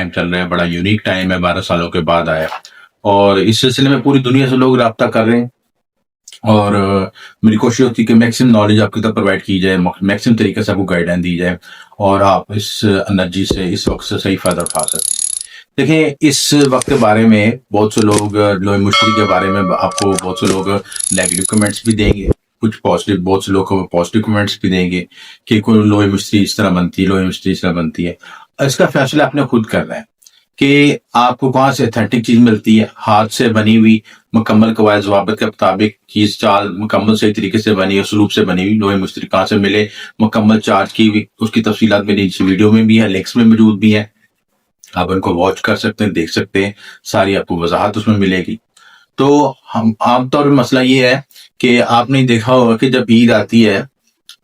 Time چل رہا ہے, بڑا یونیک ٹائم ہے, 12 سالوں کے بعد آیا, اور اس سلسلے میں پوری دنیا سے لوگ رابطہ کر رہے ہیں. اور میری کوشش ہوتی ہے کہ میکسیمم نالج آپ کی طرف پرووائڈ کی جائے, میکسیمم طریقے سے آپ کو گائیڈ لائن دی جائے, اور آپ اس انرجی سے, اس وقت سے صحیح فائدہ اٹھا سکیں. دیکھیں, اس وقت کے بارے میں بہت سے لوگ لوہے مشتری کے بارے میں آپ کو بہت سے لوگ نیگیٹو کمنٹس بھی دیں گے, کچھ پازیٹیو, بہت سے لوگ پازیٹیو کمنٹس بھی دیں گے کہ کوئی لوہے مشتری اس طرح بنتی ہے, لوہے مشتری اس طرح بنتی ہے. اس کا فیصلہ آپ نے خود کرنا ہے کہ آپ کو کہاں سے اتھینٹک چیز ملتی ہے, ہاتھ سے بنی ہوئی مکمل قواعد ضوابط کے مطابق چیز, چال مکمل صحیح طریقے سے بنی, اسلوب سے بنی ہوئی لوہے مشتری کہاں سے ملے, مکمل چارج کی ہوئی. اس کی تفصیلات میری ویڈیو میں بھی ہے, لنکس میں موجود بھی ہیں, آپ ان کو واچ کر سکتے ہیں, دیکھ سکتے ہیں, ساری آپ کو وضاحت اس میں ملے گی. تو ہم عام طور پہ مسئلہ یہ ہے کہ آپ نے دیکھا ہوگا کہ جب عید آتی ہے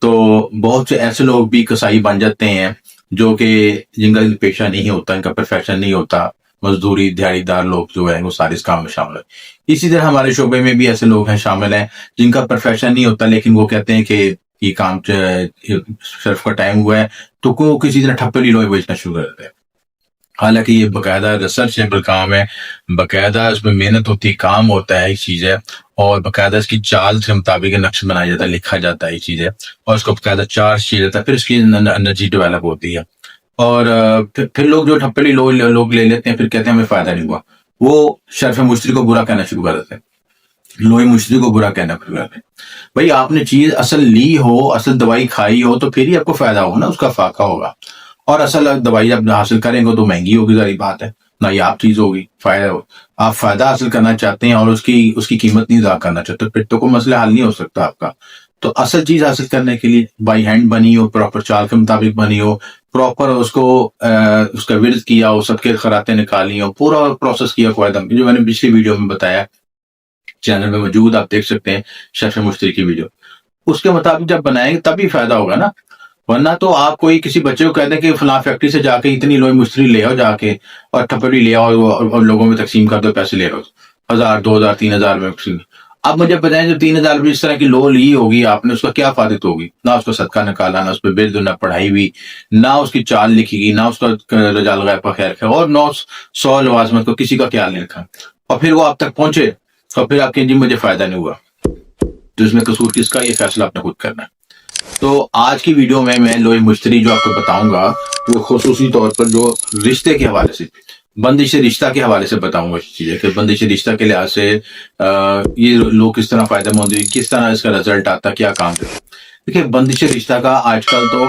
تو بہت سے ایسے لوگ بھی کسائی بن جاتے ہیں جو کہ جن کا پیشہ نہیں ہوتا, ان کا پروفیشن نہیں ہوتا, مزدوری دیہڑی دار لوگ جو ہیں وہ سارے اس کام میں شامل ہیں. اسی طرح ہمارے شعبے میں بھی ایسے لوگ ہیں شامل ہیں جن کا پروفیشن نہیں ہوتا, لیکن وہ کہتے ہیں کہ یہ کام شرف کا ٹائم ہوا ہے تو کو کسی طرح ٹھپے لوہے بیچنا شروع کر دیتے ہیں. حالانکہ یہ باقاعدہ ریسرچیبل کام ہے, باقاعدہ اس میں محنت ہوتی ہے, کام ہوتا ہے, ایک چیز ہے, اور باقاعدہ اس کی چال سے مطابق نقش بنایا جاتا ہے, لکھا جاتا ہے, یہ چیز ہے, اور اس کو باقاعدہ چارج کیا جاتا ہے, پھر اس کی انرجی ڈیولپ ہوتی ہے. اور پھر لوگ جو ٹھپے لوگ لے لیتے ہیں, پھر کہتے ہیں ہمیں فائدہ نہیں ہوا, وہ شرف مشتری کو برا کہنا شروع کر دیتے ہیں, لوہے مشتری کو برا کہنا شروع کر دیتے ہیں. بھائی آپ نے چیز اصل لی ہو, اصل دوائی کھائی ہو تو پھر ہی آپ کو فائدہ ہوگا نا, اس کا فاقہ ہوگا. اور اصل دوائی جب حاصل کریں گے تو مہنگی ہوگی, ظاہر بات ہے, نہ یہ آپ چیز ہوگی, فائدہ ہو, آپ فائدہ حاصل کرنا چاہتے ہیں اور اس کی قیمت نہیں ادا کرنا چاہتے, پھر تو کوئی مسئلہ حل نہیں ہو سکتا آپ کا. تو اصل چیز حاصل کرنے کے لیے بائی ہینڈ بنی ہو, پراپر چال کے مطابق بنی ہو, پراپر اس کو اس کا ورد کیا ہو, سب کے خراتیں نکالی ہو, پورا پروسیس کیا قواعد جو میں نے پچھلی ویڈیو میں بتایا, چینل میں موجود, آپ دیکھ سکتے ہیں شرف مشتری کی ویڈیو. اس کے مطابق جب بنائیں گے تبھی فائدہ ہوگا نا, ورنہ تو آپ کوئی کسی بچے کو کہہ دیں کہ فلاں فیکٹری سے جا کے اتنی لوہے مشتری لے آؤ جا کے, اور ٹھپڑی لے آؤ اور لوگوں میں تقسیم کر دو, پیسے لے آؤ 1000 2000 3000 میں. اب مجھے بتائیں جو 3000 میں اس طرح کی لو لی ہوگی آپ نے, اس کا کیا فائدت ہوگی؟ نہ اس کو صدقہ نکالا, نہ اس پہ برد, نہ پڑھائی ہوئی, نہ اس کی چال لکھی گئی, نہ اس کا رجال غیب کا خیر کیا, اور 900 لوازمت کو کسی کا خیال نہیں رکھا, اور پھر وہ آپ تک پہنچے اور پھر آپ کہیں جی مجھے فائدہ نہیں ہوا. تو اس میں قصور کس کا, یہ فیصلہ آپ نے خود کرنا ہے. تو آج کی ویڈیو میں لوہے مشتری جو آپ کو بتاؤں گا وہ خصوصی طور پر جو رشتے کے حوالے سے, بندش رشتہ کے حوالے سے بتاؤں گا اس چیز ہے کہ بندش رشتہ کے لحاظ سے یہ لوگ کس طرح فائدہ مند ہوئی, کس طرح اس کا رزلٹ آتا, کیا کام کرتے. دیکھیں, بندش رشتہ کا آج کل تو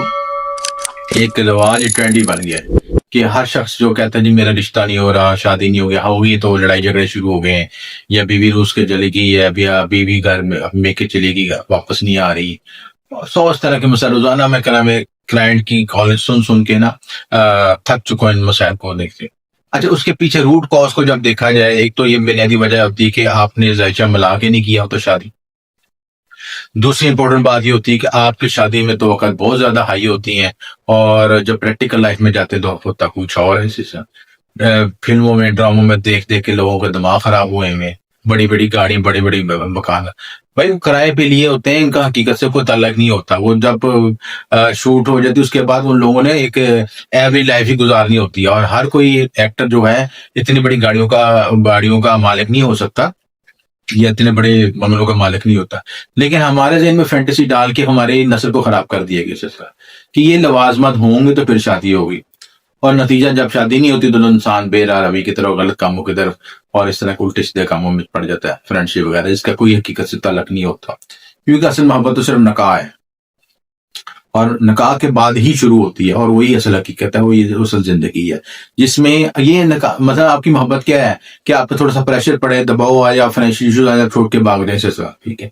ایک رواج, ٹرینڈ ہی بن گیا ہے کہ ہر شخص جو کہتا ہے جی میرا رشتہ نہیں ہو رہا, شادی نہیں ہو گیا, ہوگی تو لڑائی جھگڑے شروع ہو گئے ہیں, یا بیوی روس کے چلے گی, یا بیوی گھر میں کے چلے گی, واپس نہیں آ رہی, 100 اس طرح کے مسائل. روزانہ میں کلائنٹ کی کال سن کے نا تھک چکا ہوں ان مسائل کو دیکھتے. اچھا, اس کے پیچھے روٹ کاز کو جب دیکھا جائے, ایک تو یہ بنیادی وجہ ہوتی ہے کہ آپ نے ذائچہ ملا کے نہیں کیا ہوتا شادی. دوسری امپورٹنٹ بات یہ ہوتی ہے کہ آپ کی شادی میں تو وقت بہت زیادہ ہائی ہوتی ہیں, اور جب پریکٹیکل لائف میں جاتے تو ہوتا کچھ اور ہے. فلموں میں, ڈراموں میں دیکھ کے لوگوں کا دماغ خراب ہوئے ہیں, بڑی بڑی گاڑی, بڑی بڑی مکان, بھائی وہ کرائے پہ لیے ہوتے ہیں, ان کا حقیقت سے کوئی تعلق نہیں ہوتا. وہ جب شوٹ ہو جاتی اس کے بعد ان لوگوں نے ایک ایوریج لائف ہی گزارنی ہوتی ہے, اور ہر کوئی ایکٹر جو ہے اتنی بڑی گاڑیوں کا مالک نہیں ہو سکتا, یا اتنے بڑے بنگلوں کا مالک نہیں ہوتا. لیکن ہمارے ذہن میں فینٹیسی ڈال کے ہماری نسل کو خراب کر دیا گیا سلسلہ کہ یہ لوازمات ہوں گے تو پھر شادی ہوگی, اور نتیجہ جب شادی نہیں ہوتی تو انسان بے راہ روی کی طرف, غلط کاموں کی طرف, اور اس طرح الٹے سیدھے کاموں میں پڑ جاتا ہے, فرینڈ شپ وغیرہ, جس کا کوئی حقیقت سے تعلق نہیں ہوتا. کیونکہ اصل محبت تو صرف نکاح ہے, اور نکاح کے بعد ہی شروع ہوتی ہے, اور وہی اصل حقیقت ہے, وہی اصل زندگی ہے, جس میں یہ مثلا آپ کی محبت کیا ہے کہ آپ کو تھوڑا سا پریشر پڑے, دباؤ آئے, یا فائنینشیل ایشوز آئے, چھوڑ کے بھاگ جائیں سے, ٹھیک ہے.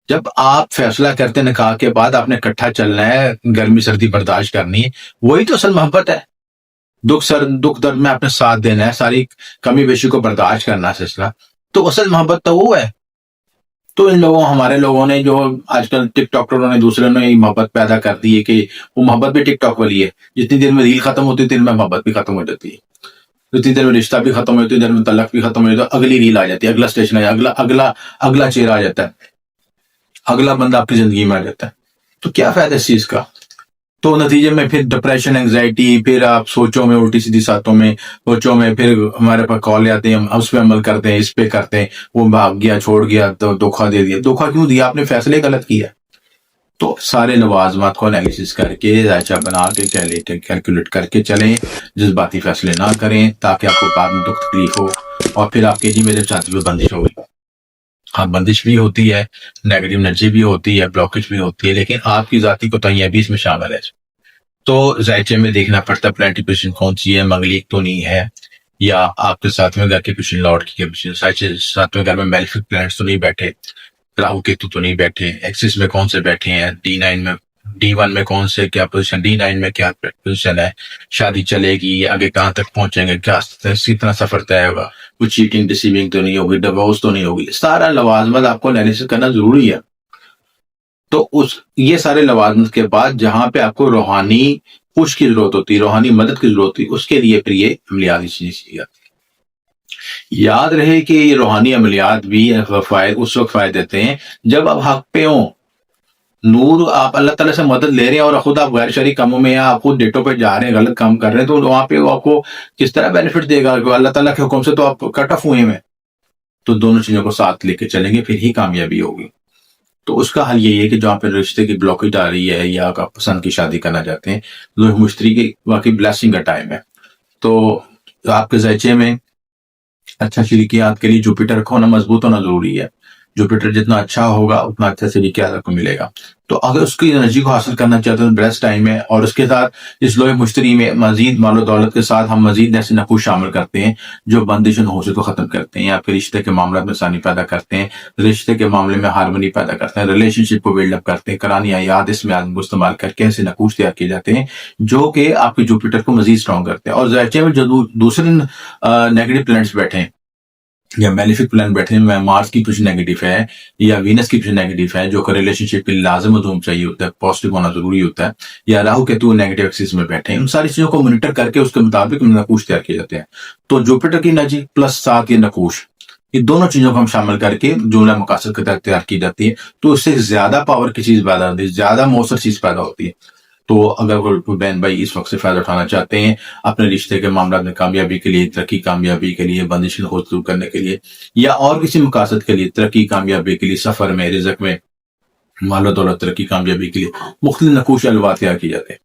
جب آپ فیصلہ کرتے ہیں نکاح کے بعد آپ نے اکٹھا چلنا ہے, گرمی سردی برداشت کرنی ہے, وہی تو اصل محبت ہے. دکھ درد میں آپ نے ساتھ دینا ہے, ساری کمی بیشی کو برداشت کرنا ہے سلسلہ, تو اصل محبت تو وہ ہے. تو ان لوگوں, ہمارے لوگوں نے جو آج کل ٹک ٹاکروں نے, دوسرے نے محبت پیدا کر دی ہے کہ وہ محبت بھی ٹک ٹاک والی ہے, جتنی دیر میں ریل ختم ہوتی ہے اتنی دیر میں محبت بھی ختم ہو جاتی ہے, اتنی دیر میں رشتہ بھی ختم ہوتی ہے, دیر میں طلاق بھی ختم ہو جاتا ہے, اگلی ریل آ جاتی ہے, اگلا اسٹیشن آ جاتا ہے, اگلا چہرہ آ جاتا ہے, اگلا بندہ آپ کی زندگی میں آ جاتا ہے. تو کیا فائدہ اس چیز کا؟ تو نتیجے میں پھر ڈپریشن، انگزائٹی، پھر آپ سوچوں میں الٹی سیدھی ساتوں میں سوچوں میں، پھر ہمارے پاس کال آتے ہیں، ہم اس پہ عمل کرتے ہیں، اس پہ کرتے ہیں، وہ بھاگ گیا، چھوڑ گیا تو دھوکہ دے دیا. دھوکہ کیوں دیا؟ آپ نے فیصلے غلط کیا. تو سارے لوازمات کو انالیسس کر کے، ذائچہ بنا کے، کیلکولیٹ کر کے چلیں، جذباتی فیصلے نہ کریں تاکہ آپ کو بعد میں دکھ تکلیف ہو. اور پھر آپ کے جی میرے ساتھ بھی بندش ہوگی. ہاں، بندش بھی ہوتی ہے، نیگیٹو انرجی بھی ہوتی ہے، بلاکج بھی ہوتی ہے، لیکن آپ کی ذاتی کوتاہیاں بھی اس میں شامل ہے. تو ذائچے میں دیکھنا پڑتا ہے پلانٹی پوزیشن کون سی ہے، منگلیک تو نہیں ہے، یا آپ کے ساتویں گھر کے پوزیشن، لارڈ کی پوزیشن، ساتویں گھر میں میلیفک پلانٹس تو نہیں بیٹھے، راہو کیتو تو نہیں بیٹھے، ایکسس میں کون سے بیٹھے ہیں، D9 میں، D1 میں کون سے کیا پوزیشن، D9 میں کیا پوزیشن ہے، شادی چلے گی، آگے کہاں تک پہنچیں گے، کیا اسی طرح سفر طے ہوگا، کوئی چیٹنگ ڈسیونگ تو نہیں ہوگی، ڈیوورس تو نہیں ہوگی. سارا لوازمات آپ کو انالیسس کرنا ضروری ہے. تو یہ سارے لوازمات کے بعد جہاں پہ آپ کو روحانی پش کی ضرورت ہوتی ہے، روحانی مدد کی ضرورت ہوتی ہے، اس کے لیے پھر یہ عملیاتی چیزیں. یاد رہے کہ یہ روحانی عملیات بھی اس وقت فائدہ دیتے ہیں جب آپ حق پہ ہوں. نور، آپ اللہ تعالیٰ سے مدد لے رہے ہیں اور خود آپ غیر شرعی کاموں میں، یا آپ خود ڈیٹوں پہ جا رہے ہیں، غلط کام کر رہے ہیں، تو وہاں پہ آپ کو کس طرح بینیفٹ دے گا کہ اللہ تعالیٰ کے حکم سے تو آپ کٹ آف ہوئے ہیں. تو دونوں چیزوں کو ساتھ لے کے چلیں گے، پھر ہی کامیابی ہوگی. تو اس کا حل یہی ہے کہ جہاں پہ رشتے کی بلاکیج آ رہی ہے، یا آپ پسند کی شادی کرنا چاہتے ہیں، لوح مشتری کی واقعی بلیسنگ کا ٹائم ہے. تو آپ کے ذائچے میں اچھا شریکیات کے لیے جوپیٹر کا ہونا، مضبوط ہونا ضروری ہے. جوپیٹر جتنا اچھا ہوگا اتنا اچھا شریکیات آپ کو ملے گا. تو اگر اس کی انرجی کو حاصل کرنا چاہتے ہیں تو بیسٹ ٹائم ہے. اور اس کے ساتھ اس لوح مشتری میں مزید مال و دولت کے ساتھ ہم مزید ایسے نقوش شامل کرتے ہیں جو بندش و نحوست کو ختم کرتے ہیں، آپ کے رشتے کے معاملات میں آسانی پیدا کرتے ہیں، رشتے کے معاملے میں ہارمونی پیدا کرتے ہیں، ریلیشن شپ کو بلڈ اپ کرتے ہیں. قرآن آیات اس میں کو استعمال کر کے ایسے نقوش تیار کیے جاتے ہیں جو کہ آپ کے جوپیٹر کو مزید اسٹرانگ کرتے ہیں. اور ذائچے میں جو دوسرے نیگیٹو پلانٹس بیٹھے ہیں یا میلیفک پلان بیٹھے ہیں، مارس کی پوزیشن نیگیٹو ہے یا وینس کی پوزیشن نیگیٹو ہے، جو کہ ریلیشن شپ کے لیے لازم مدعوم چاہیے ہوتا ہے، پازیٹیو ہونا ضروری ہوتا ہے، یا راہو کیتو نیگیٹو ایکسس میں بیٹھے ہیں، ان ساری چیزوں کو مانیٹر کر کے اس کے مطابق نقوش تیار کیے جاتے ہیں. تو جوپیٹر کی انرجی پلس ساتھ یہ نقوش، یہ دونوں چیزوں کو ہم شامل کر کے جملہ مقاصد کے تحت تیار کی جاتی ہے. تو اس سے زیادہ پاور کی چیز پیدا ہوتی ہے، زیادہ مؤثر چیز پیدا ہوتی ہے. تو اگر کوئی بہن بھائی اس وقت سے فائدہ اٹھانا چاہتے ہیں اپنے رشتے کے معاملات میں کامیابی کے لیے، ترقی کامیابی کے لیے، بندش کو دور کرنے کے لیے، یا اور کسی مقاصد کے لیے، ترقی کامیابی کے لیے، سفر میں، رزق میں، مال و دولت، ترقی کامیابی کے لیے مختلف نقوش الوات تیار کی جاتے ہیں.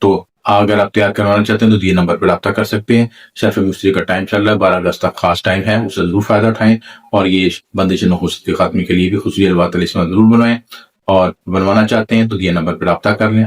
تو اگر آپ تیار کروانا چاہتے ہیں تو یہ نمبر پر رابطہ کر سکتے ہیں. شرف مستری کا ٹائم چل رہا ہے، 12 اگست تک خاص ٹائم ہے، اس سے ضرور فائدہ اٹھائیں. اور یہ بندش نحوست کے خاتمے کے لیے بھی خصوصی الوات ضرور بنوائیں. اور بنوانا چاہتے ہیں تو یہ نمبر پر رابطہ کر لیں.